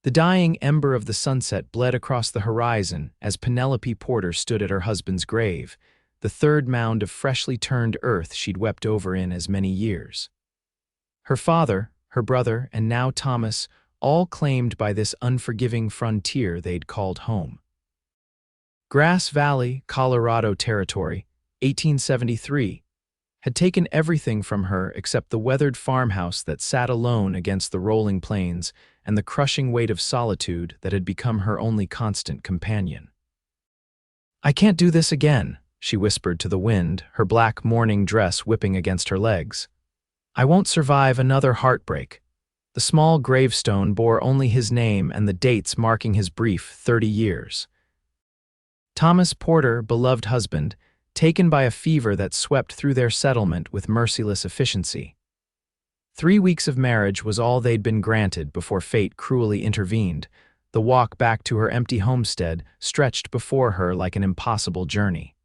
The dying ember of the sunset bled across the horizon as Penelope Porter stood at her husband's grave, the third mound of freshly turned earth she'd wept over in as many years. Her father, her brother, and now Thomas, all claimed by this unforgiving frontier they'd called home. Grass Valley, Colorado Territory, 1873, had taken everything from her except the weathered farmhouse that sat alone against the rolling plains and the crushing weight of solitude that had become her only constant companion. "I can't do this again," she whispered to the wind, her black mourning dress whipping against her legs. "I won't survive another heartbreak." The small gravestone bore only his name and the dates marking his brief 30 years. Thomas Porter, beloved husband, taken by a fever that swept through their settlement with merciless efficiency. 3 weeks of marriage was all they'd been granted before fate cruelly intervened. The walk back to her empty homestead stretched before her like an impossible journey.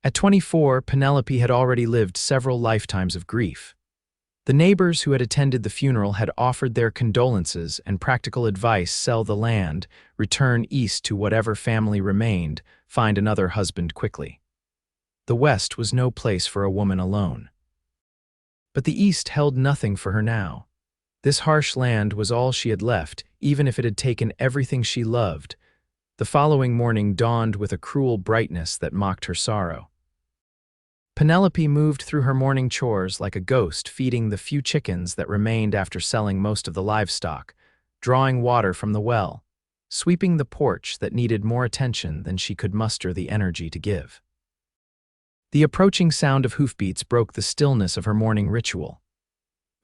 At 24, Penelope had already lived several lifetimes of grief. The neighbors who had attended the funeral had offered their condolences and practical advice: sell the land, return east to whatever family remained, find another husband quickly. The West was no place for a woman alone. But the East held nothing for her now. This harsh land was all she had left, even if it had taken everything she loved. The following morning dawned with a cruel brightness that mocked her sorrow. Penelope moved through her morning chores like a ghost, feeding the few chickens that remained after selling most of the livestock, drawing water from the well, sweeping the porch that needed more attention than she could muster the energy to give. The approaching sound of hoofbeats broke the stillness of her morning ritual.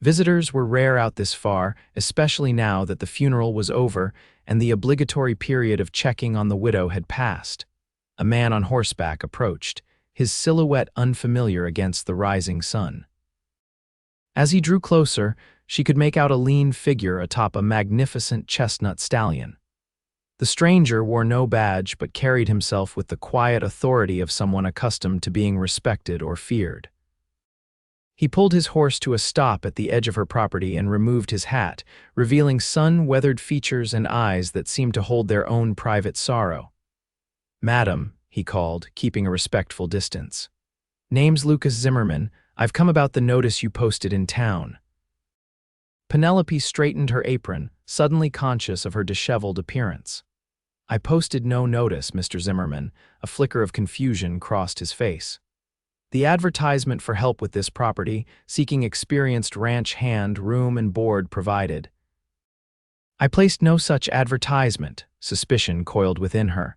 Visitors were rare out this far, especially now that the funeral was over and the obligatory period of checking on the widow had passed. A man on horseback approached, his silhouette unfamiliar against the rising sun. As he drew closer, she could make out a lean figure atop a magnificent chestnut stallion. The stranger wore no badge but carried himself with the quiet authority of someone accustomed to being respected or feared. He pulled his horse to a stop at the edge of her property and removed his hat, revealing sun-weathered features and eyes that seemed to hold their own private sorrow. "Madam," he called, keeping a respectful distance. "Name's Lucas Zimmerman. I've come about the notice you posted in town." Penelope straightened her apron, suddenly conscious of her disheveled appearance. "I posted no notice, Mr. Zimmerman." A flicker of confusion crossed his face. "The advertisement for help with this property, seeking experienced ranch hand, room and board provided." "I placed no such advertisement." Suspicion coiled within her.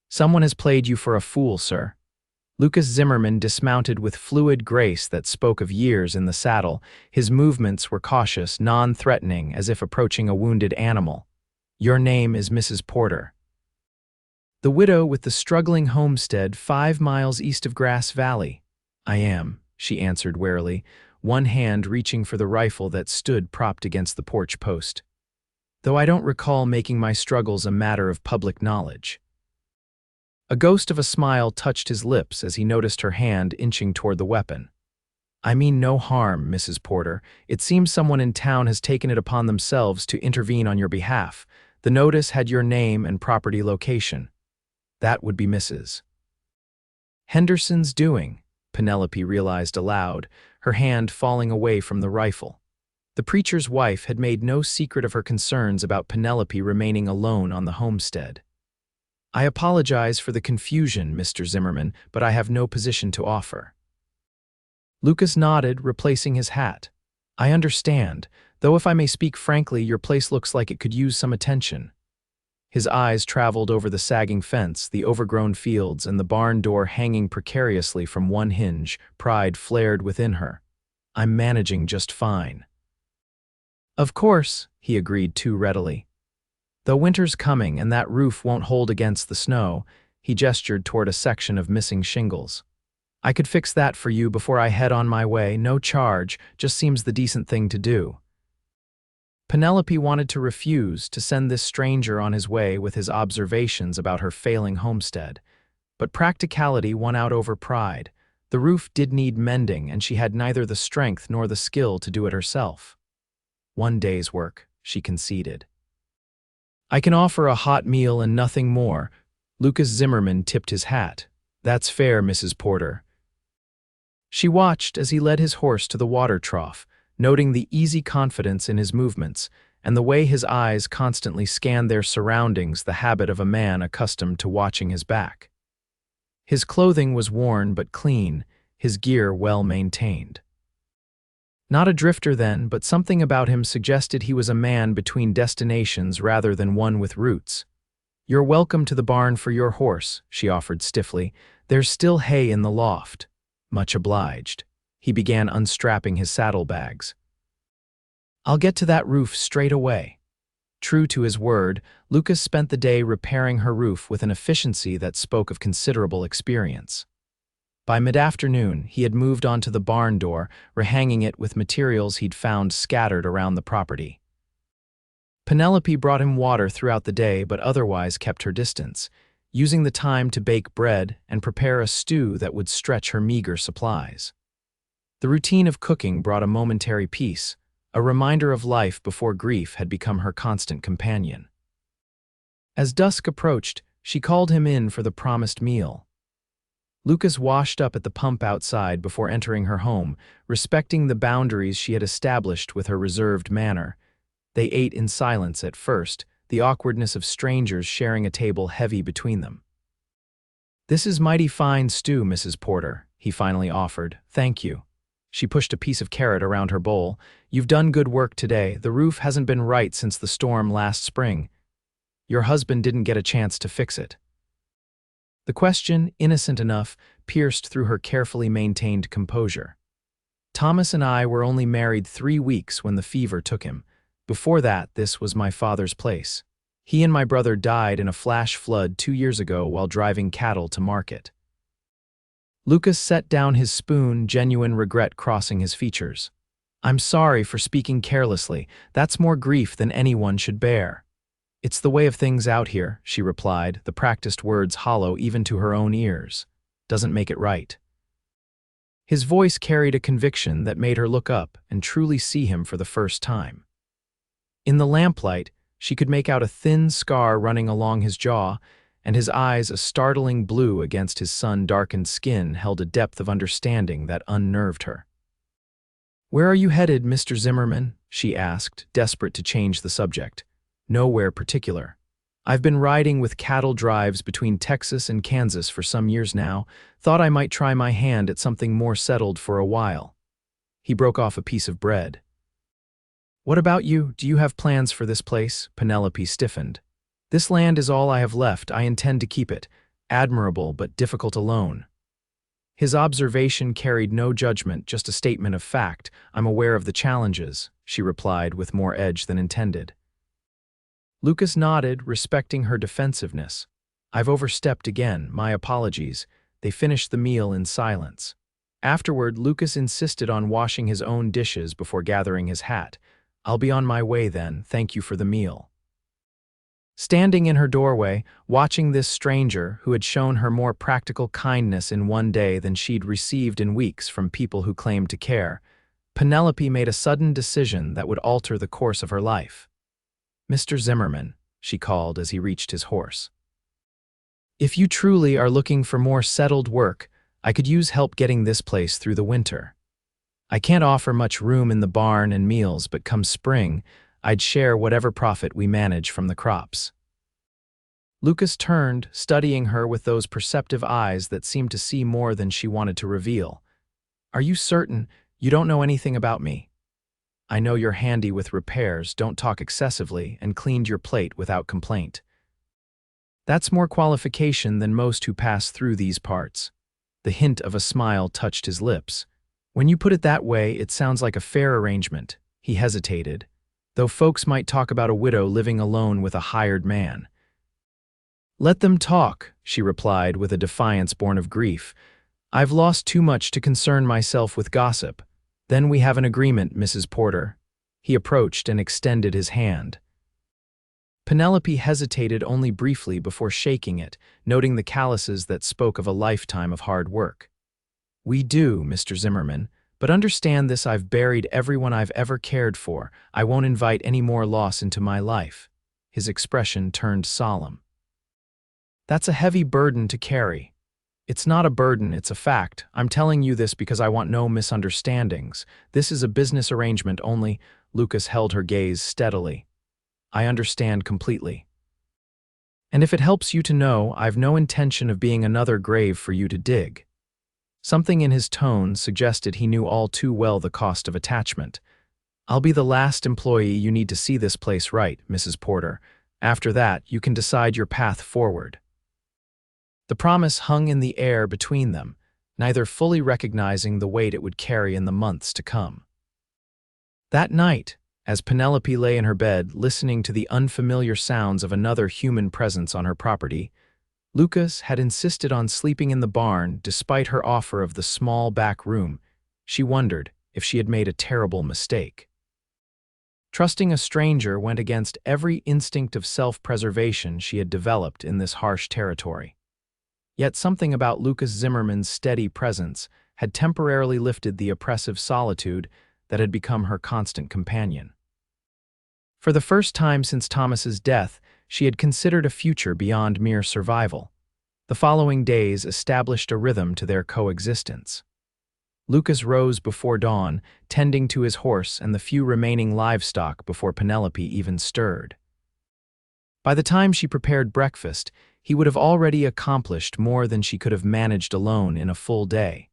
"Someone has played you for a fool, sir." Lucas Zimmerman dismounted with fluid grace that spoke of years in the saddle. His movements were cautious, non-threatening, as if approaching a wounded animal. "Your name is Mrs. Porter." "The widow with the struggling homestead 5 miles east of Grass Valley." "I am," she answered warily, one hand reaching for the rifle that stood propped against the porch post. "Though I don't recall making my struggles a matter of public knowledge." A ghost of a smile touched his lips as he noticed her hand inching toward the weapon. "I mean no harm, Mrs. Porter. It seems someone in town has taken it upon themselves to intervene on your behalf. The notice had your name and property location." "That would be Mrs. Henderson's doing," Penelope realized aloud, her hand falling away from the rifle. The preacher's wife had made no secret of her concerns about Penelope remaining alone on the homestead. "I apologize for the confusion, Mr. Zimmerman, but I have no position to offer." Lucas nodded, replacing his hat. "I understand, though if I may speak frankly, your place looks like it could use some attention." His eyes traveled over the sagging fence, the overgrown fields, and the barn door hanging precariously from one hinge. Pride flared within her. "I'm managing just fine." "Of course," he agreed too readily. "Though winter's coming and that roof won't hold against the snow," he gestured toward a section of missing shingles. "I could fix that for you before I head on my way, no charge, just seems the decent thing to do." Penelope wanted to refuse to send this stranger on his way with his observations about her failing homestead, but practicality won out over pride. The roof did need mending, and she had neither the strength nor the skill to do it herself. "One day's work," she conceded. I can offer a hot meal and nothing more. Lucas Zimmerman tipped his hat. That's fair, Mrs. Porter. She watched as he led his horse to the water trough, noting the easy confidence in his movements and the way his eyes constantly scanned their surroundings, the habit of a man accustomed to watching his back. His clothing was worn but clean, his gear well maintained. Not a drifter then, but something about him suggested he was a man between destinations rather than one with roots. You're welcome to the barn for your horse, she offered stiffly. There's still hay in the loft. Much obliged. He began unstrapping his saddlebags. I'll get to that roof straight away. True to his word, Lucas spent the day repairing her roof with an efficiency that spoke of considerable experience. By mid-afternoon, he had moved onto the barn door, rehanging it with materials he'd found scattered around the property. Penelope brought him water throughout the day but otherwise kept her distance, using the time to bake bread and prepare a stew that would stretch her meager supplies. The routine of cooking brought a momentary peace, a reminder of life before grief had become her constant companion. As dusk approached, she called him in for the promised meal. Lucas washed up at the pump outside before entering her home, respecting the boundaries she had established with her reserved manner. They ate in silence at first, the awkwardness of strangers sharing a table heavy between them. This is mighty fine stew, Mrs. Porter, he finally offered. Thank you. She pushed a piece of carrot around her bowl. You've done good work today. The roof hasn't been right since the storm last spring. Your husband didn't get a chance to fix it. The question, innocent enough, pierced through her carefully maintained composure. Thomas and I were only married 3 weeks when the fever took him. Before that, this was my father's place. He and my brother died in a flash flood 2 years ago while driving cattle to market. Lucas set down his spoon, genuine regret crossing his features. I'm sorry for speaking carelessly. That's more grief than anyone should bear. It's the way of things out here, she replied, the practiced words hollow even to her own ears. Doesn't make it right. His voice carried a conviction that made her look up and truly see him for the first time. In the lamplight, she could make out a thin scar running along his jaw, and his eyes, a startling blue against his sun-darkened skin, held a depth of understanding that unnerved her. Where are you headed, Mr. Zimmerman? She asked, desperate to change the subject. Nowhere particular. I've been riding with cattle drives between Texas and Kansas for some years now. Thought I might try my hand at something more settled for a while. He broke off a piece of bread. What about you? Do you have plans for this place? Penelope stiffened. This land is all I have left. I intend to keep it. Admirable, but difficult alone. His observation carried no judgment, just a statement of fact. I'm aware of the challenges, she replied with more edge than intended. Lucas nodded, respecting her defensiveness. I've overstepped again. My apologies. They finished the meal in silence. Afterward, Lucas insisted on washing his own dishes before gathering his hat. I'll be on my way then. Thank you for the meal. Standing in her doorway, watching this stranger who had shown her more practical kindness in one day than she'd received in weeks from people who claimed to care, Penelope made a sudden decision that would alter the course of her life. Mr. Zimmerman, she called as he reached his horse. If you truly are looking for more settled work, I could use help getting this place through the winter. I can't offer much room in the barn and meals, but come spring, I'd share whatever profit we manage from the crops. Lucas turned, studying her with those perceptive eyes that seemed to see more than she wanted to reveal. Are you certain you don't know anything about me? I know you're handy with repairs, don't talk excessively, and cleaned your plate without complaint. That's more qualification than most who pass through these parts. The hint of a smile touched his lips. When you put it that way, it sounds like a fair arrangement. He hesitated, though folks might talk about a widow living alone with a hired man. Let them talk, she replied with a defiance born of grief. I've lost too much to concern myself with gossip. Then we have an agreement, Mrs. Porter. He approached and extended his hand. Penelope hesitated only briefly before shaking it, noting the calluses that spoke of a lifetime of hard work. We do, Mr. Zimmerman, but understand this: I've buried everyone I've ever cared for. I won't invite any more loss into my life. His expression turned solemn. "That's a heavy burden to carry." "It's not a burden, it's a fact. I'm telling you this because I want no misunderstandings. This is a business arrangement only." Lucas held her gaze steadily. "I understand completely. And if it helps you to know, I've no intention of being another grave for you to dig." Something in his tone suggested he knew all too well the cost of attachment. "I'll be the last employee you need to see this place right, Mrs. Porter. After that, you can decide your path forward." The promise hung in the air between them, neither fully recognizing the weight it would carry in the months to come. That night, as Penelope lay in her bed listening to the unfamiliar sounds of another human presence on her property, Lucas had insisted on sleeping in the barn despite her offer of the small back room. She wondered if she had made a terrible mistake. Trusting a stranger went against every instinct of self-preservation she had developed in this harsh territory. Yet something about Lucas Zimmerman's steady presence had temporarily lifted the oppressive solitude that had become her constant companion. For the first time since Thomas's death, she had considered a future beyond mere survival. The following days established a rhythm to their coexistence. Lucas rose before dawn, tending to his horse and the few remaining livestock before Penelope even stirred. By the time she prepared breakfast, he would have already accomplished more than she could have managed alone in a full day.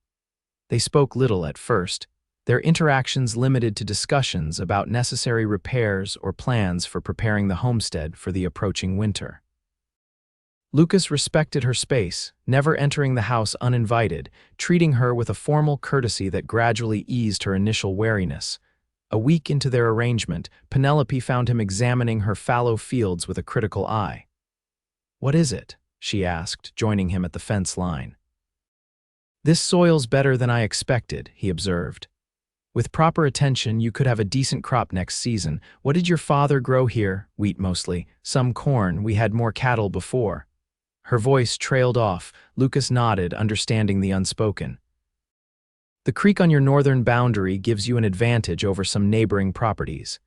They spoke little at first, their interactions limited to discussions about necessary repairs or plans for preparing the homestead for the approaching winter. Lucas respected her space, never entering the house uninvited, treating her with a formal courtesy that gradually eased her initial wariness. A week into their arrangement, Penelope found him examining her fallow fields with a critical eye. "What is it?" she asked, joining him at the fence line. "This soil's better than I expected," he observed. "With proper attention, you could have a decent crop next season. What did your father grow here?" "Wheat mostly. Some corn. We had more cattle before." Her voice trailed off. Lucas nodded, understanding the unspoken. "The creek on your northern boundary gives you an advantage over some neighboring properties.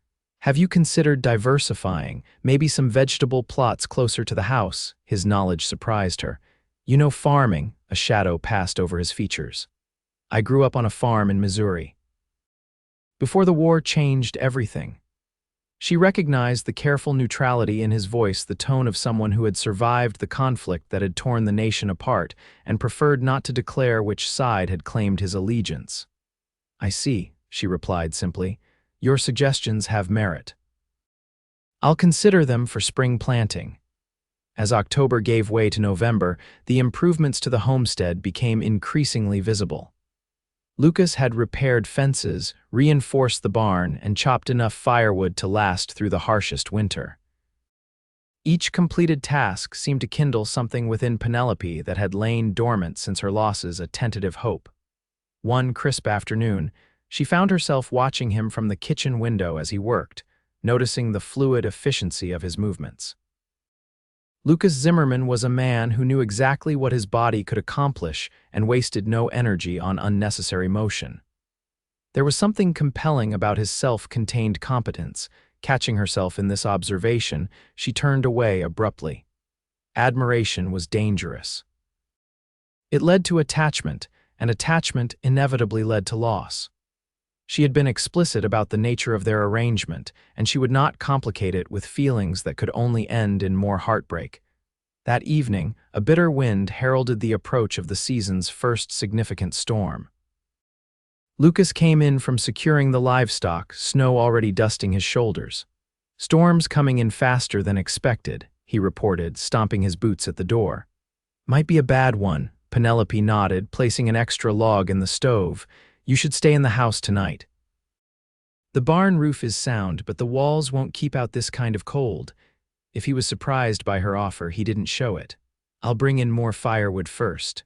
Have you considered diversifying, maybe some vegetable plots closer to the house?" His knowledge surprised her. "You know farming," a shadow passed over his features. "I grew up on a farm in Missouri." Before the war changed everything. She recognized the careful neutrality in his voice, the tone of someone who had survived the conflict that had torn the nation apart and preferred not to declare which side had claimed his allegiance. "I see," she replied simply. "Your suggestions have merit. I'll consider them for spring planting." As October gave way to November, the improvements to the homestead became increasingly visible. Lucas had repaired fences, reinforced the barn, and chopped enough firewood to last through the harshest winter. Each completed task seemed to kindle something within Penelope that had lain dormant since her losses, a tentative hope. One crisp afternoon, she found herself watching him from the kitchen window as he worked, noticing the fluid efficiency of his movements. Lucas Zimmerman was a man who knew exactly what his body could accomplish and wasted no energy on unnecessary motion. There was something compelling about his self-contained competence. Catching herself in this observation, she turned away abruptly. Admiration was dangerous. It led to attachment, and attachment inevitably led to loss. She had been explicit about the nature of their arrangement, and she would not complicate it with feelings that could only end in more heartbreak. That evening, a bitter wind heralded the approach of the season's first significant storm. Lucas came in from securing the livestock, snow already dusting his shoulders. "Storm's coming in faster than expected," he reported, stomping his boots at the door. "Might be a bad one," Penelope nodded, placing an extra log in the stove. "You should stay in the house tonight. The barn roof is sound, but the walls won't keep out this kind of cold." If he was surprised by her offer, he didn't show it. "I'll bring in more firewood first."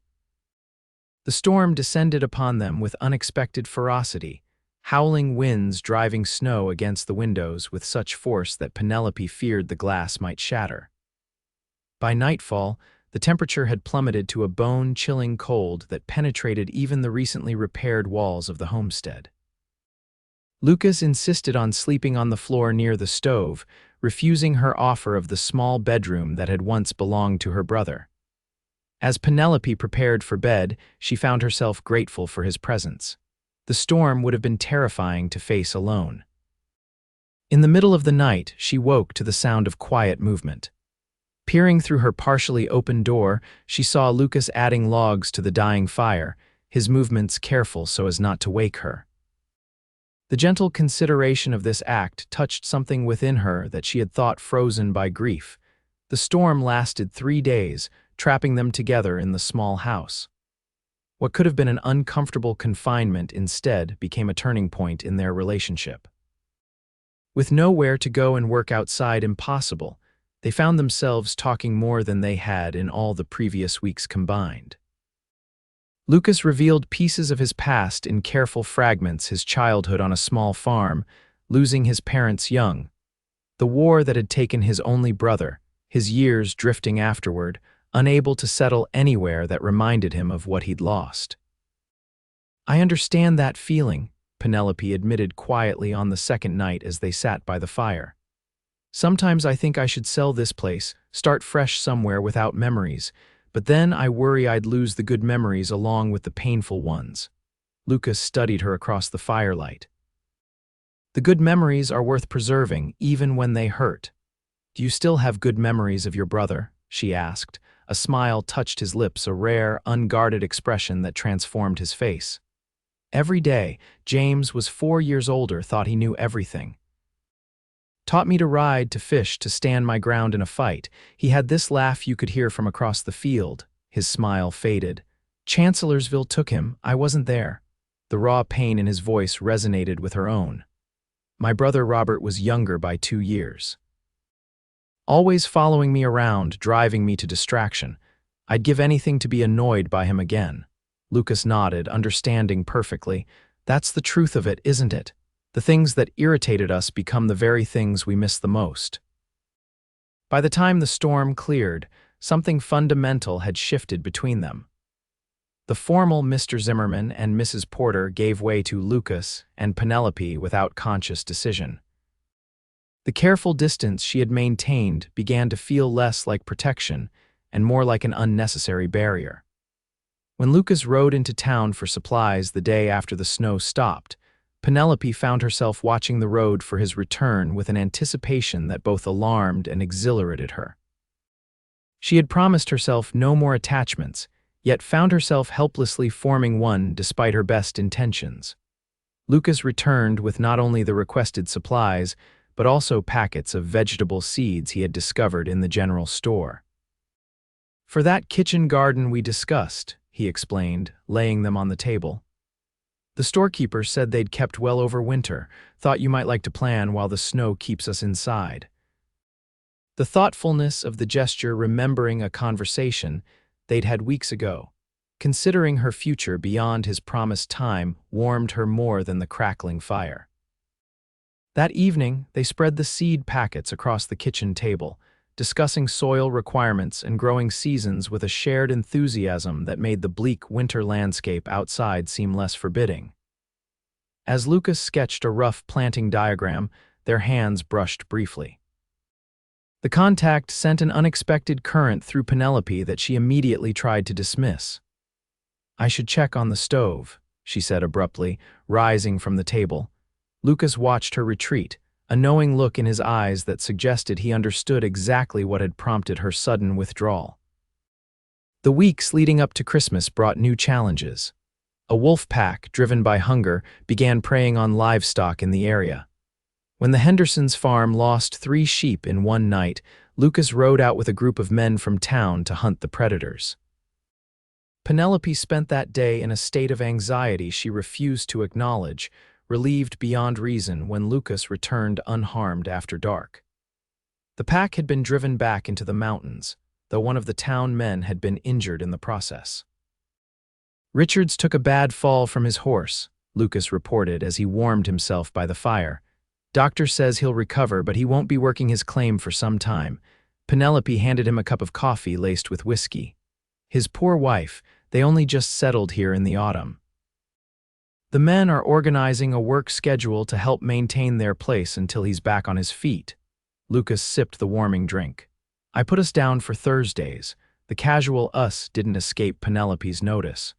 The storm descended upon them with unexpected ferocity, howling winds driving snow against the windows with such force that Penelope feared the glass might shatter. By nightfall, the temperature had plummeted to a bone-chilling cold that penetrated even the recently repaired walls of the homestead. Lucas insisted on sleeping on the floor near the stove, refusing her offer of the small bedroom that had once belonged to her brother. As Penelope prepared for bed, she found herself grateful for his presence. The storm would have been terrifying to face alone. In the middle of the night, she woke to the sound of quiet movement. Peering through her partially open door, she saw Lucas adding logs to the dying fire, his movements careful so as not to wake her. The gentle consideration of this act touched something within her that she had thought frozen by grief. The storm lasted 3 days, trapping them together in the small house. What could have been an uncomfortable confinement instead became a turning point in their relationship. With nowhere to go and work outside impossible, they found themselves talking more than they had in all the previous weeks combined. Lucas revealed pieces of his past in careful fragments: his childhood on a small farm, losing his parents young, the war that had taken his only brother, his years drifting afterward, unable to settle anywhere that reminded him of what he'd lost. "I understand that feeling," Penelope admitted quietly on the second night as they sat by the fire. "Sometimes I think I should sell this place, start fresh somewhere without memories, but then I worry I'd lose the good memories along with the painful ones." Lucas studied her across the firelight. "The good memories are worth preserving, even when they hurt. Do you still have good memories of your brother?" she asked. A smile touched his lips, a rare, unguarded expression that transformed his face. Every day, James was 4 years older, thought he knew everything. "Taught me to ride, to fish, to stand my ground in a fight." He had this laugh you could hear from across the field. His smile faded. "Chancellorsville took him. I wasn't there." The raw pain in his voice resonated with her own. "My brother Robert was younger by 2 years. Always following me around, driving me to distraction. I'd give anything to be annoyed by him again." Lucas nodded, understanding perfectly. "That's the truth of it, isn't it? The things that irritated us become the very things we miss the most." By the time the storm cleared, something fundamental had shifted between them. The formal Mr. Zimmerman and Mrs. Porter gave way to Lucas and Penelope without conscious decision. The careful distance she had maintained began to feel less like protection and more like an unnecessary barrier. When Lucas rode into town for supplies the day after the snow stopped, Penelope found herself watching the road for his return with an anticipation that both alarmed and exhilarated her. She had promised herself no more attachments, yet found herself helplessly forming one despite her best intentions. Lucas returned with not only the requested supplies, but also packets of vegetable seeds he had discovered in the general store. "For that kitchen garden we discussed," he explained, laying them on the table. "The storekeeper said they'd kept well over winter. Thought you might like to plan while the snow keeps us inside." The thoughtfulness of the gesture, remembering a conversation they'd had weeks ago, considering her future beyond his promised time, warmed her more than the crackling fire. That evening, they spread the seed packets across the kitchen table, discussing soil requirements and growing seasons with a shared enthusiasm that made the bleak winter landscape outside seem less forbidding. As Lucas sketched a rough planting diagram, their hands brushed briefly. The contact sent an unexpected current through Penelope that she immediately tried to dismiss. "I should check on the stove," she said abruptly, rising from the table. Lucas watched her retreat, a knowing look in his eyes that suggested he understood exactly what had prompted her sudden withdrawal. The weeks leading up to Christmas brought new challenges. A wolf pack, driven by hunger, began preying on livestock in the area. When the Hendersons' farm lost 3 sheep in one night, Lucas rode out with a group of men from town to hunt the predators. Penelope spent that day in a state of anxiety she refused to acknowledge, relieved beyond reason when Lucas returned unharmed after dark. The pack had been driven back into the mountains, though one of the town men had been injured in the process. "Richards took a bad fall from his horse," Lucas reported as he warmed himself by the fire. "Doctor says he'll recover, but he won't be working his claim for some time." Penelope handed him a cup of coffee laced with whiskey. "His poor wife, they only just settled here in the autumn. The men are organizing a work schedule to help maintain their place until he's back on his feet." Lucas sipped the warming drink. "I put us down for Thursdays." The casual us didn't escape Penelope's notice.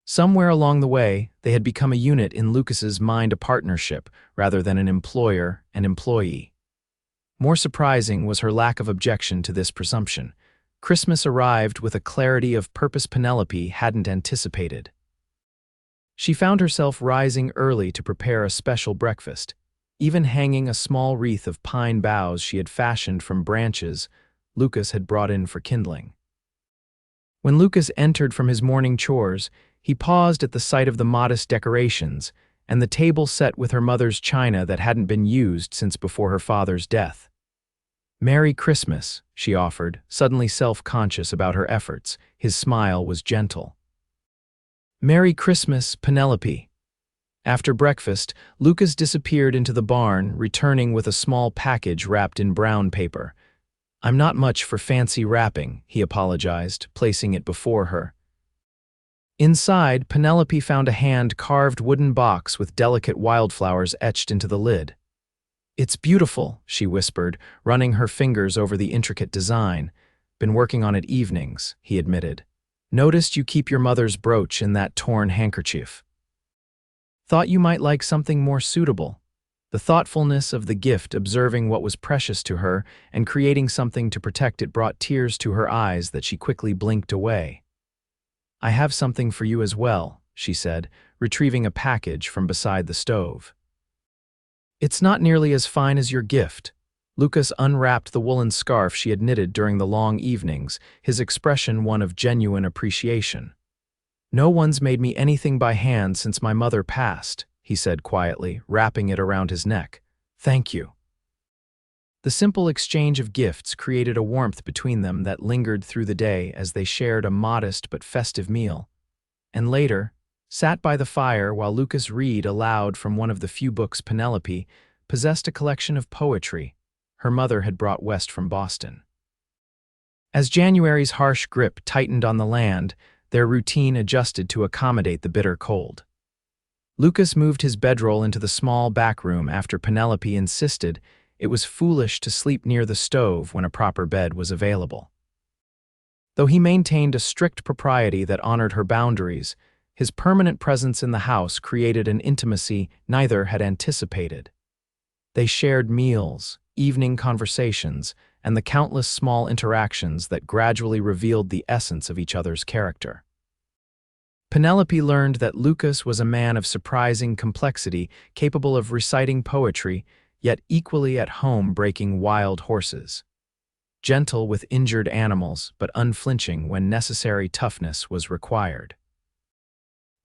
Somewhere along the way, they had become a unit in Lucas's mind, a partnership, rather than an employer and employee. More surprising was her lack of objection to this presumption. Christmas arrived with a clarity of purpose Penelope hadn't anticipated. She found herself rising early to prepare a special breakfast, even hanging a small wreath of pine boughs she had fashioned from branches Lucas had brought in for kindling. When Lucas entered from his morning chores, he paused at the sight of the modest decorations and the table set with her mother's china that hadn't been used since before her father's death. "Merry Christmas," she offered, suddenly self-conscious about her efforts. His smile was gentle. "Merry Christmas, Penelope." After breakfast, Lucas disappeared into the barn, returning with a small package wrapped in brown paper. "I'm not much for fancy wrapping," he apologized, placing it before her. Inside, Penelope found a hand-carved wooden box with delicate wildflowers etched into the lid. "It's beautiful," she whispered, running her fingers over the intricate design. "Been working on it evenings," he admitted. "Noticed you keep your mother's brooch in that torn handkerchief. Thought you might like something more suitable." The thoughtfulness of the gift, observing what was precious to her and creating something to protect it, brought tears to her eyes that she quickly blinked away. "I have something for you as well," she said, retrieving a package from beside the stove. "It's not nearly as fine as your gift." Lucas unwrapped the woolen scarf she had knitted during the long evenings, his expression one of genuine appreciation. "No one's made me anything by hand since my mother passed," he said quietly, wrapping it around his neck. "Thank you." The simple exchange of gifts created a warmth between them that lingered through the day as they shared a modest but festive meal, and later, sat by the fire while Lucas read aloud from one of the few books Penelope possessed, a collection of poetry her mother had brought west from Boston. As January's harsh grip tightened on the land, their routine adjusted to accommodate the bitter cold. Lucas moved his bedroll into the small back room after Penelope insisted it was foolish to sleep near the stove when a proper bed was available. Though he maintained a strict propriety that honored her boundaries, his permanent presence in the house created an intimacy neither had anticipated. They shared meals, evening conversations, and the countless small interactions that gradually revealed the essence of each other's character. Penelope learned that Lucas was a man of surprising complexity, capable of reciting poetry, yet equally at home breaking wild horses. Gentle with injured animals, but unflinching when necessary toughness was required.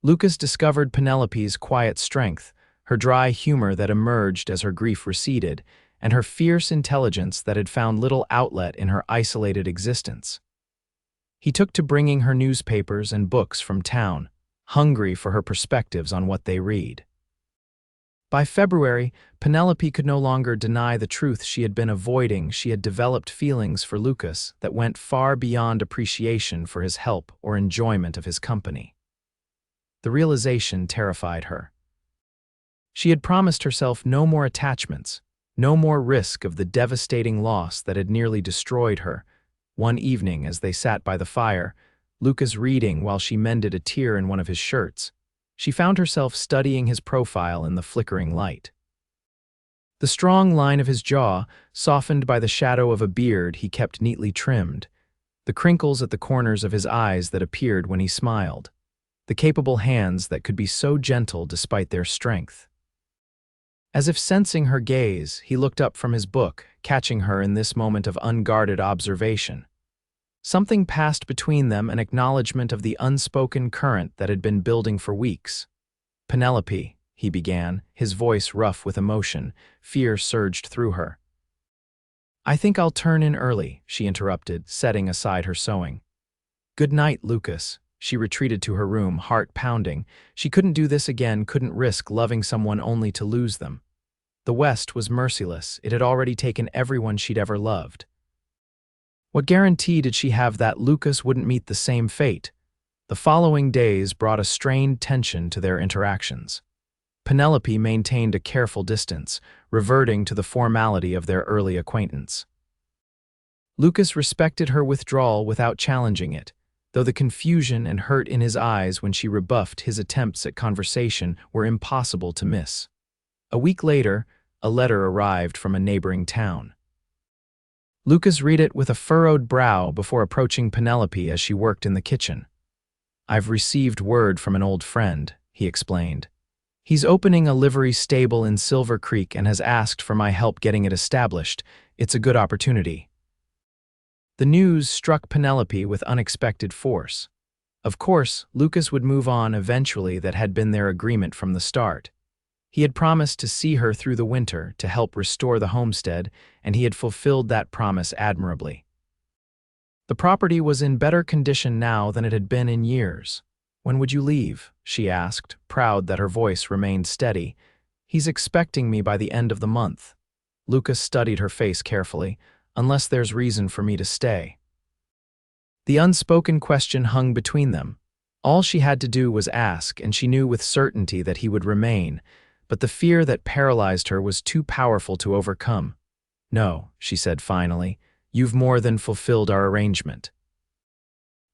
Lucas discovered Penelope's quiet strength, her dry humor that emerged as her grief receded, and her fierce intelligence that had found little outlet in her isolated existence. He took to bringing her newspapers and books from town, hungry for her perspectives on what they read. By February, Penelope could no longer deny the truth she had been avoiding. She had developed feelings for Lucas that went far beyond appreciation for his help or enjoyment of his company. The realization terrified her. She had promised herself no more attachments, no more risk of the devastating loss that had nearly destroyed her. One evening, as they sat by the fire, Lucas reading while she mended a tear in one of his shirts, she found herself studying his profile in the flickering light. The strong line of his jaw, softened by the shadow of a beard he kept neatly trimmed, the crinkles at the corners of his eyes that appeared when he smiled, the capable hands that could be so gentle despite their strength. As if sensing her gaze, he looked up from his book, catching her in this moment of unguarded observation. Something passed between them, an acknowledgement of the unspoken current that had been building for weeks. "Penelope," he began, his voice rough with emotion. Fear surged through her. "I think I'll turn in early," she interrupted, setting aside her sewing. "Good night, Lucas." She retreated to her room, heart pounding. She couldn't do this again, couldn't risk loving someone only to lose them. The West was merciless. It had already taken everyone she'd ever loved. What guarantee did she have that Lucas wouldn't meet the same fate? The following days brought a strained tension to their interactions. Penelope maintained a careful distance, reverting to the formality of their early acquaintance. Lucas respected her withdrawal without challenging it, though the confusion and hurt in his eyes when she rebuffed his attempts at conversation were impossible to miss. A week later, a letter arrived from a neighboring town. Lucas read it with a furrowed brow before approaching Penelope as she worked in the kitchen. "I've received word from an old friend," he explained. "He's opening a livery stable in Silver Creek and has asked for my help getting it established. It's a good opportunity." The news struck Penelope with unexpected force. Of course, Lucas would move on eventually. That had been their agreement from the start. He had promised to see her through the winter to help restore the homestead, and he had fulfilled that promise admirably. The property was in better condition now than it had been in years. "When would you leave?" she asked, proud that her voice remained steady. "He's expecting me by the end of the month." Lucas studied her face carefully. "Unless there's reason for me to stay." The unspoken question hung between them. All she had to do was ask, and she knew with certainty that he would remain, but the fear that paralyzed her was too powerful to overcome. "No," she said finally, "you've more than fulfilled our arrangement.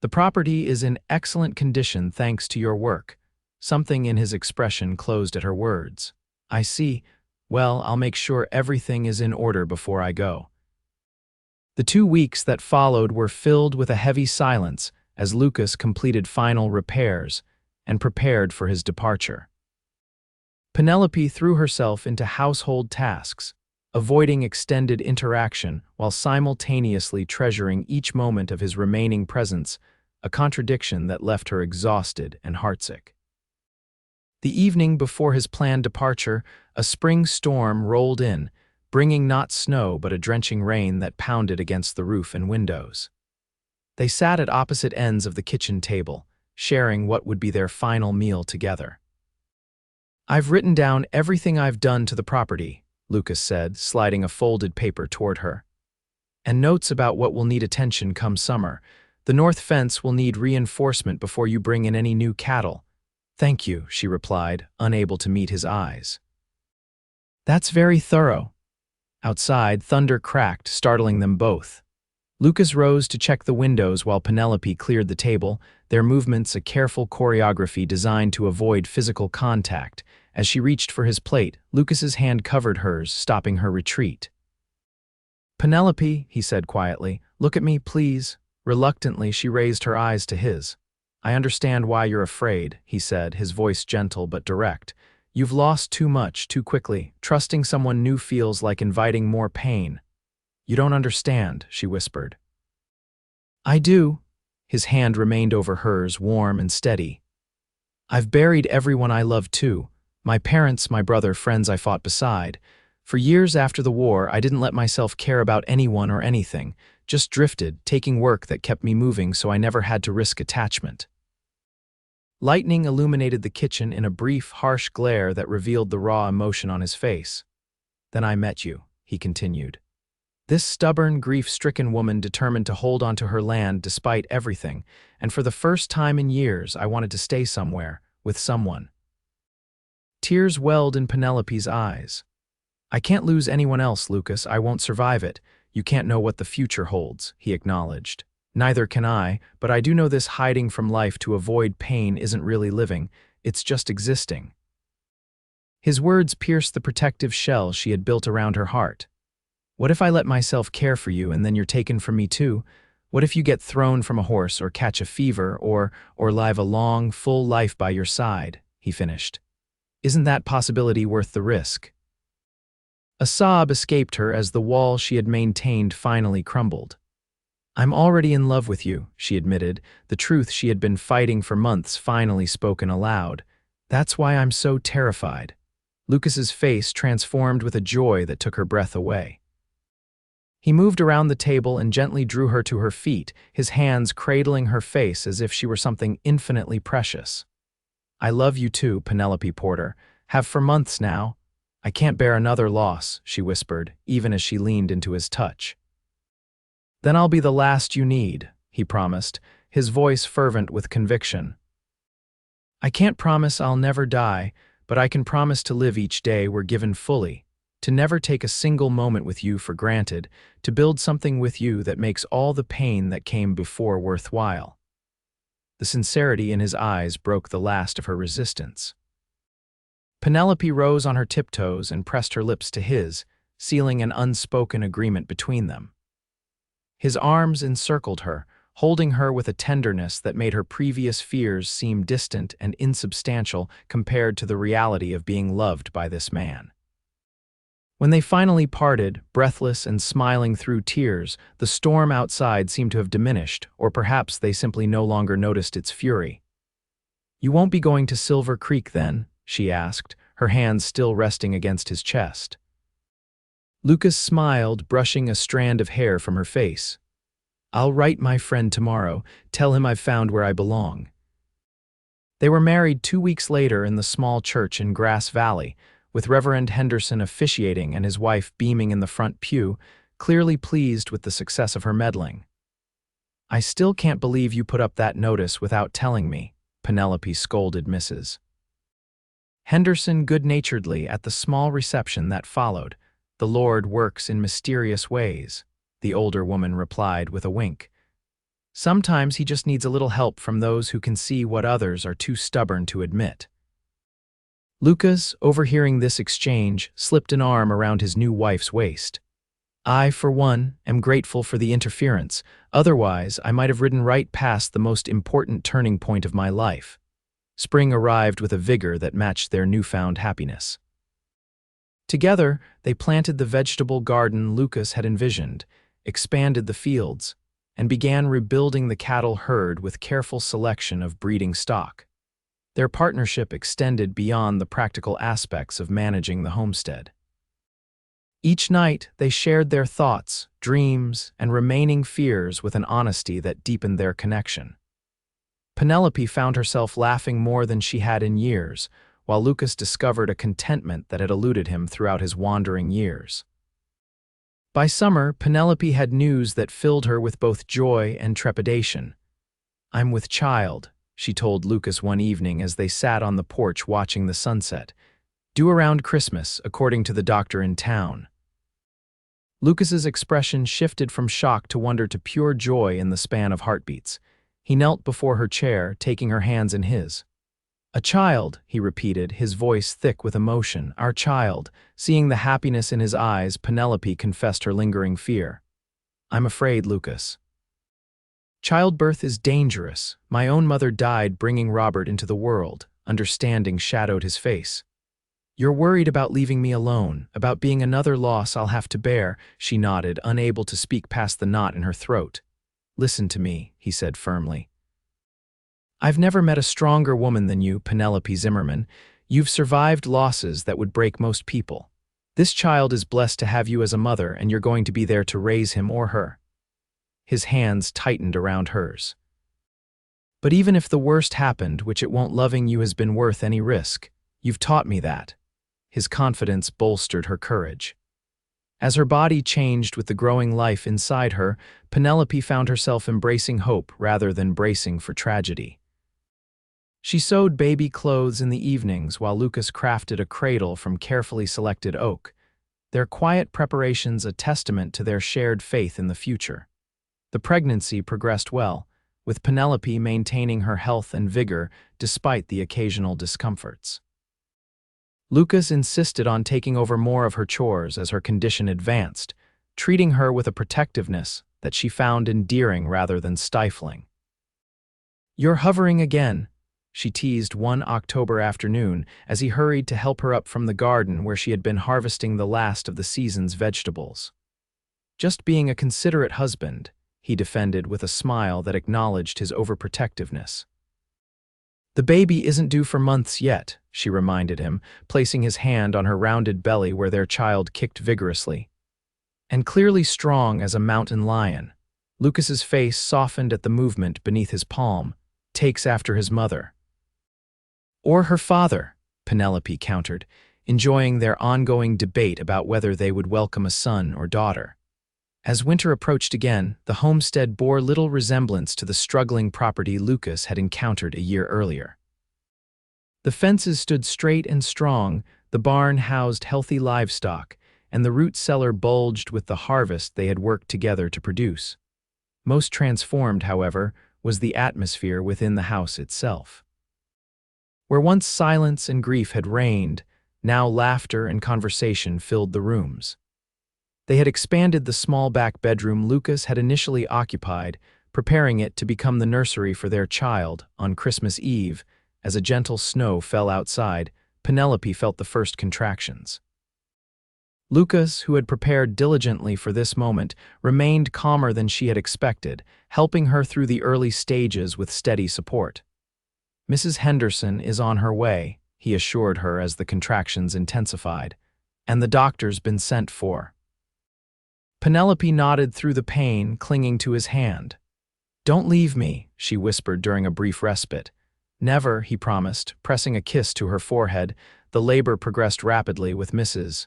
The property is in excellent condition thanks to your work." Something in his expression closed at her words. "I see. Well, I'll make sure everything is in order before I go." The 2 weeks that followed were filled with a heavy silence as Lucas completed final repairs and prepared for his departure. Penelope threw herself into household tasks, avoiding extended interaction while simultaneously treasuring each moment of his remaining presence, a contradiction that left her exhausted and heartsick. The evening before his planned departure, a spring storm rolled in, bringing not snow but a drenching rain that pounded against the roof and windows. They sat at opposite ends of the kitchen table, sharing what would be their final meal together. "I've written down everything I've done to the property," Lucas said, sliding a folded paper toward her. "And notes about what will need attention come summer. The north fence will need reinforcement before you bring in any new cattle." "Thank you," she replied, unable to meet his eyes. "That's very thorough." Outside, thunder cracked, startling them both. Lucas rose to check the windows while Penelope cleared the table, their movements a careful choreography designed to avoid physical contact. As she reached for his plate, Lucas's hand covered hers, stopping her retreat. "Penelope," he said quietly, "look at me, please." Reluctantly, she raised her eyes to his. "I understand why you're afraid," he said, his voice gentle but direct. "You've lost too much, too quickly. Trusting someone new feels like inviting more pain." "You don't understand," she whispered. "I do." His hand remained over hers, warm and steady. "I've buried everyone I love too. My parents, my brother, friends I fought beside. For years after the war, I didn't let myself care about anyone or anything, just drifted, taking work that kept me moving so I never had to risk attachment." Lightning illuminated the kitchen in a brief, harsh glare that revealed the raw emotion on his face. "Then I met you," he continued. "This stubborn, grief-stricken woman determined to hold onto her land despite everything, and for the first time in years I wanted to stay somewhere, with someone." Tears welled in Penelope's eyes. "I can't lose anyone else, Lucas. I won't survive it. You can't know what the future holds," he acknowledged. "Neither can I, but I do know this hiding from life to avoid pain isn't really living, it's just existing." His words pierced the protective shell she had built around her heart. "What if I let myself care for you and then you're taken from me too? What if you get thrown from a horse or catch a fever or live a long, full life by your side?" he finished. "Isn't that possibility worth the risk?" A sob escaped her as the wall she had maintained finally crumbled. "I'm already in love with you," she admitted, the truth she had been fighting for months finally spoken aloud. "That's why I'm so terrified." Lucas's face transformed with a joy that took her breath away. He moved around the table and gently drew her to her feet, his hands cradling her face as if she were something infinitely precious. "I love you too, Penelope Porter. Have for months now. I can't bear another loss," she whispered, even as she leaned into his touch. "Then I'll be the last you need," he promised, his voice fervent with conviction. "I can't promise I'll never die, but I can promise to live each day we're given fully, to never take a single moment with you for granted, to build something with you that makes all the pain that came before worthwhile." The sincerity in his eyes broke the last of her resistance. Penelope rose on her tiptoes and pressed her lips to his, sealing an unspoken agreement between them. His arms encircled her, holding her with a tenderness that made her previous fears seem distant and insubstantial compared to the reality of being loved by this man. When they finally parted, breathless and smiling through tears, the storm outside seemed to have diminished, or perhaps they simply no longer noticed its fury. "You won't be going to Silver Creek then?" she asked, her hands still resting against his chest. Lucas smiled, brushing a strand of hair from her face. "I'll write my friend tomorrow, tell him I've found where I belong." They were married 2 weeks later in the small church in Grass Valley, with Reverend Henderson officiating and his wife beaming in the front pew, clearly pleased with the success of her meddling. "I still can't believe you put up that notice without telling me," Penelope scolded Mrs. Henderson good-naturedly at the small reception that followed. "The Lord works in mysterious ways," the older woman replied with a wink. "Sometimes he just needs a little help from those who can see what others are too stubborn to admit." Lucas, overhearing this exchange, slipped an arm around his new wife's waist. "I, for one, am grateful for the interference. Otherwise, I might have ridden right past the most important turning point of my life." Spring arrived with a vigor that matched their newfound happiness. Together, they planted the vegetable garden Lucas had envisioned, expanded the fields, and began rebuilding the cattle herd with careful selection of breeding stock. Their partnership extended beyond the practical aspects of managing the homestead. Each night, they shared their thoughts, dreams, and remaining fears with an honesty that deepened their connection. Penelope found herself laughing more than she had in years, while Lucas discovered a contentment that had eluded him throughout his wandering years. By summer, Penelope had news that filled her with both joy and trepidation. "I'm with child," she told Lucas one evening as they sat on the porch watching the sunset. "Due around Christmas, according to the doctor in town." Lucas's expression shifted from shock to wonder to pure joy in the span of heartbeats. He knelt before her chair, taking her hands in his. "A child," he repeated, his voice thick with emotion. "Our child." Seeing the happiness in his eyes, Penelope confessed her lingering fear. "I'm afraid, Lucas. Childbirth is dangerous. My own mother died bringing Robert into the world." Understanding shadowed his face. "You're worried about leaving me alone, about being another loss I'll have to bear," she nodded, unable to speak past the knot in her throat. "Listen to me," he said firmly. "I've never met a stronger woman than you, Penelope Zimmerman. You've survived losses that would break most people. This child is blessed to have you as a mother, and you're going to be there to raise him or her." His hands tightened around hers. "But even if the worst happened, which it won't, loving you has been worth any risk. You've taught me that." His confidence bolstered her courage. As her body changed with the growing life inside her, Penelope found herself embracing hope rather than bracing for tragedy. She sewed baby clothes in the evenings while Lucas crafted a cradle from carefully selected oak, their quiet preparations a testament to their shared faith in the future. The pregnancy progressed well, with Penelope maintaining her health and vigor despite the occasional discomforts. Lucas insisted on taking over more of her chores as her condition advanced, treating her with a protectiveness that she found endearing rather than stifling. "You're hovering again," she teased one October afternoon as he hurried to help her up from the garden where she had been harvesting the last of the season's vegetables. "Just being a considerate husband," he defended with a smile that acknowledged his overprotectiveness. "The baby isn't due for months yet," she reminded him, placing his hand on her rounded belly where their child kicked vigorously. "And clearly strong as a mountain lion." Lucas's face softened at the movement beneath his palm. "Takes after his mother." "Or her father," Penelope countered, enjoying their ongoing debate about whether they would welcome a son or daughter. As winter approached again, the homestead bore little resemblance to the struggling property Lucas had encountered a year earlier. The fences stood straight and strong, the barn housed healthy livestock, and the root cellar bulged with the harvest they had worked together to produce. Most transformed, however, was the atmosphere within the house itself. Where once silence and grief had reigned, now laughter and conversation filled the rooms. They had expanded the small back bedroom Lucas had initially occupied, preparing it to become the nursery for their child. On Christmas Eve, as a gentle snow fell outside, Penelope felt the first contractions. Lucas, who had prepared diligently for this moment, remained calmer than she had expected, helping her through the early stages with steady support. "Mrs. Henderson is on her way," he assured her as the contractions intensified, "and the doctor's been sent for." Penelope nodded through the pain, clinging to his hand. "Don't leave me," she whispered during a brief respite. "Never," he promised, pressing a kiss to her forehead. The labor progressed rapidly, with Mrs.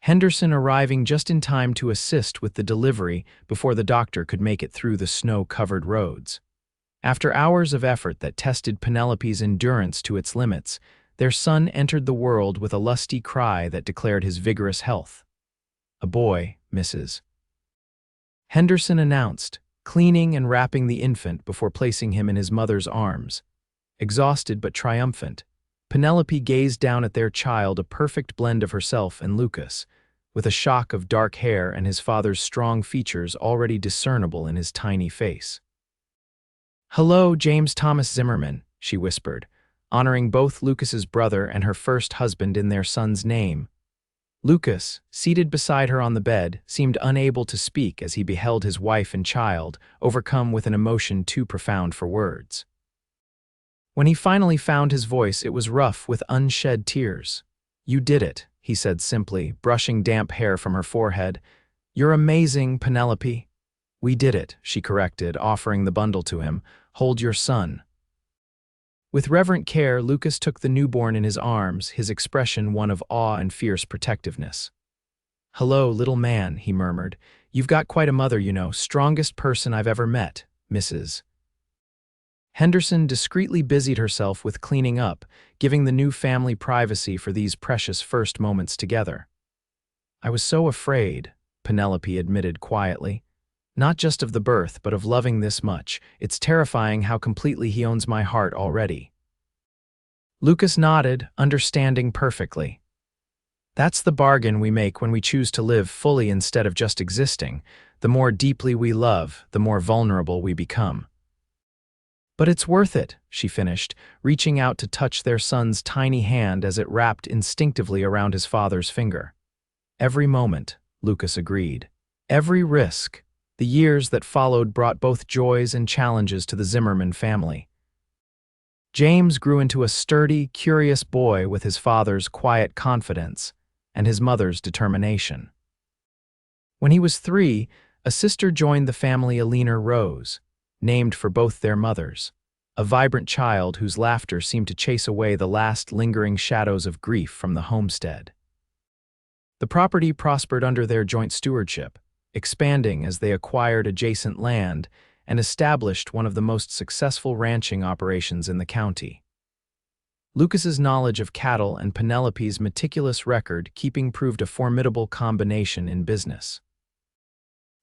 Henderson arriving just in time to assist with the delivery before the doctor could make it through the snow-covered roads. After hours of effort that tested Penelope's endurance to its limits, their son entered the world with a lusty cry that declared his vigorous health. "A boy, Mrs. Henderson announced, cleaning and wrapping the infant before placing him in his mother's arms. Exhausted but triumphant, Penelope gazed down at their child, a perfect blend of herself and Lucas, with a shock of dark hair and his father's strong features already discernible in his tiny face. "Hello, James Thomas Zimmerman," she whispered, honoring both Lucas's brother and her first husband in their son's name. Lucas, seated beside her on the bed, seemed unable to speak as he beheld his wife and child, overcome with an emotion too profound for words. When he finally found his voice, it was rough with unshed tears. "You did it," he said simply, brushing damp hair from her forehead. "You're amazing, Penelope." "We did it," she corrected, offering the bundle to him. "Hold your son." With reverent care, Lucas took the newborn in his arms, his expression one of awe and fierce protectiveness. "Hello, little man," he murmured. "You've got quite a mother, you know. Strongest person I've ever met, Mrs. Henderson discreetly busied herself with cleaning up, giving the new family privacy for these precious first moments together. "I was so afraid," Penelope admitted quietly. "Not just of the birth, but of loving this much. It's terrifying how completely he owns my heart already." Lucas nodded, understanding perfectly. "That's the bargain we make when we choose to live fully instead of just existing. The more deeply we love, the more vulnerable we become." "But it's worth it," she finished, reaching out to touch their son's tiny hand as it wrapped instinctively around his father's finger. "Every moment," Lucas agreed. "Every risk." The years that followed brought both joys and challenges to the Zimmerman family. James grew into a sturdy, curious boy with his father's quiet confidence and his mother's determination. When he was 3, a sister joined the family, Alina Rose, named for both their mothers, a vibrant child whose laughter seemed to chase away the last lingering shadows of grief from the homestead. The property prospered under their joint stewardship, expanding as they acquired adjacent land and established one of the most successful ranching operations in the county. Lucas's knowledge of cattle and Penelope's meticulous record-keeping proved a formidable combination in business.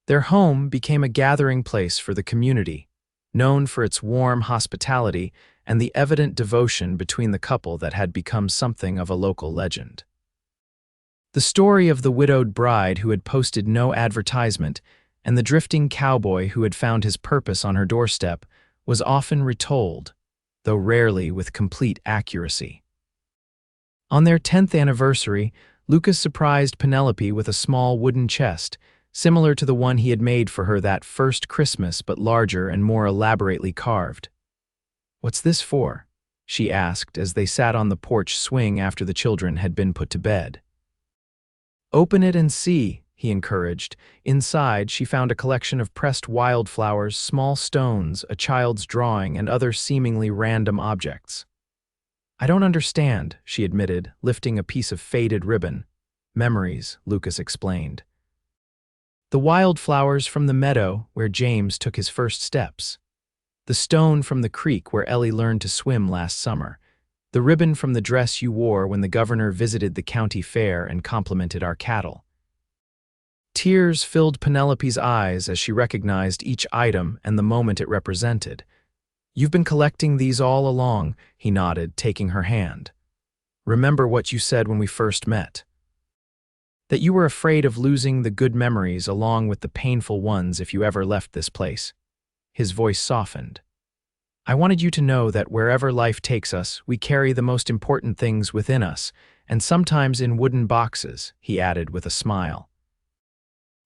Their home became a gathering place for the community, known for its warm hospitality and the evident devotion between the couple that had become something of a local legend. The story of the widowed bride who had posted no advertisement and the drifting cowboy who had found his purpose on her doorstep was often retold, though rarely with complete accuracy. On their 10th anniversary, Lucas surprised Penelope with a small wooden chest, similar to the one he had made for her that first Christmas, but larger and more elaborately carved. "What's this for?" she asked as they sat on the porch swing after the children had been put to bed. "Open it and see," he encouraged. Inside, she found a collection of pressed wildflowers, small stones, a child's drawing, and other seemingly random objects. "I don't understand," she admitted, lifting a piece of faded ribbon. "Memories," Lucas explained. "The wildflowers from the meadow where James took his first steps. The stone from the creek where Ellie learned to swim last summer. The ribbon from the dress you wore when the governor visited the county fair and complimented our cattle." Tears filled Penelope's eyes as she recognized each item and the moment it represented. "You've been collecting these all along," he nodded, taking her hand. "Remember what you said when we first met. That you were afraid of losing the good memories along with the painful ones if you ever left this place." His voice softened. "I wanted you to know that wherever life takes us, we carry the most important things within us, and sometimes in wooden boxes," he added with a smile.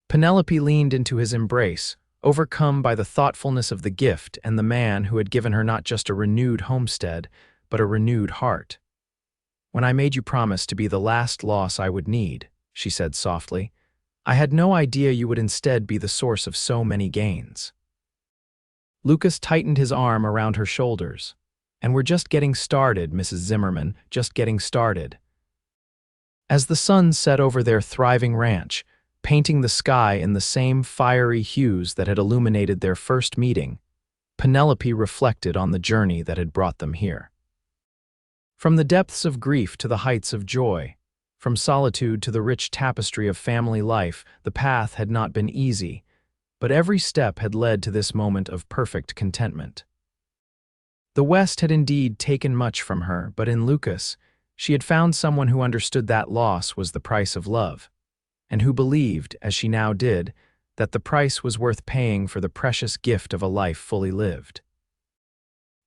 Penelope leaned into his embrace, overcome by the thoughtfulness of the gift and the man who had given her not just a renewed homestead, but a renewed heart. "When I made you promise to be the last loss I would need," she said softly, "I had no idea you would instead be the source of so many gains." Lucas tightened his arm around her shoulders. "And we're just getting started, Mrs. Zimmerman, just getting started." As the sun set over their thriving ranch, painting the sky in the same fiery hues that had illuminated their first meeting, Penelope reflected on the journey that had brought them here. From the depths of grief to the heights of joy, from solitude to the rich tapestry of family life, the path had not been easy, but every step had led to this moment of perfect contentment. The West had indeed taken much from her, but in Lucas, she had found someone who understood that loss was the price of love, and who believed, as she now did, that the price was worth paying for the precious gift of a life fully lived.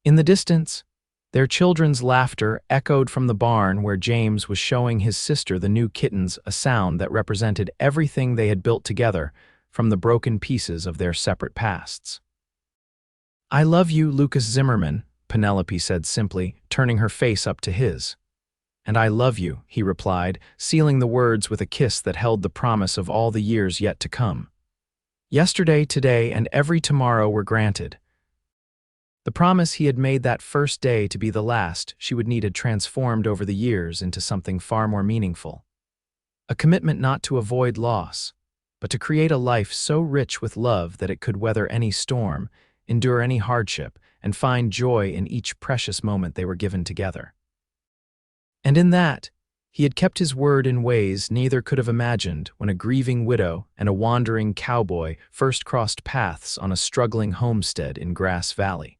In the distance, their children's laughter echoed from the barn where James was showing his sister the new kittens, a sound that represented everything they had built together from the broken pieces of their separate pasts. "I love you, Lucas Zimmerman," Penelope said simply, turning her face up to his. "And I love you," he replied, sealing the words with a kiss that held the promise of all the years yet to come. Yesterday, today, and every tomorrow were granted. The promise he had made that first day to be the last she would need had transformed over the years into something far more meaningful. A commitment not to avoid loss, but to create a life so rich with love that it could weather any storm, endure any hardship, and find joy in each precious moment they were given together. And in that, he had kept his word in ways neither could have imagined when a grieving widow and a wandering cowboy first crossed paths on a struggling homestead in Grass Valley.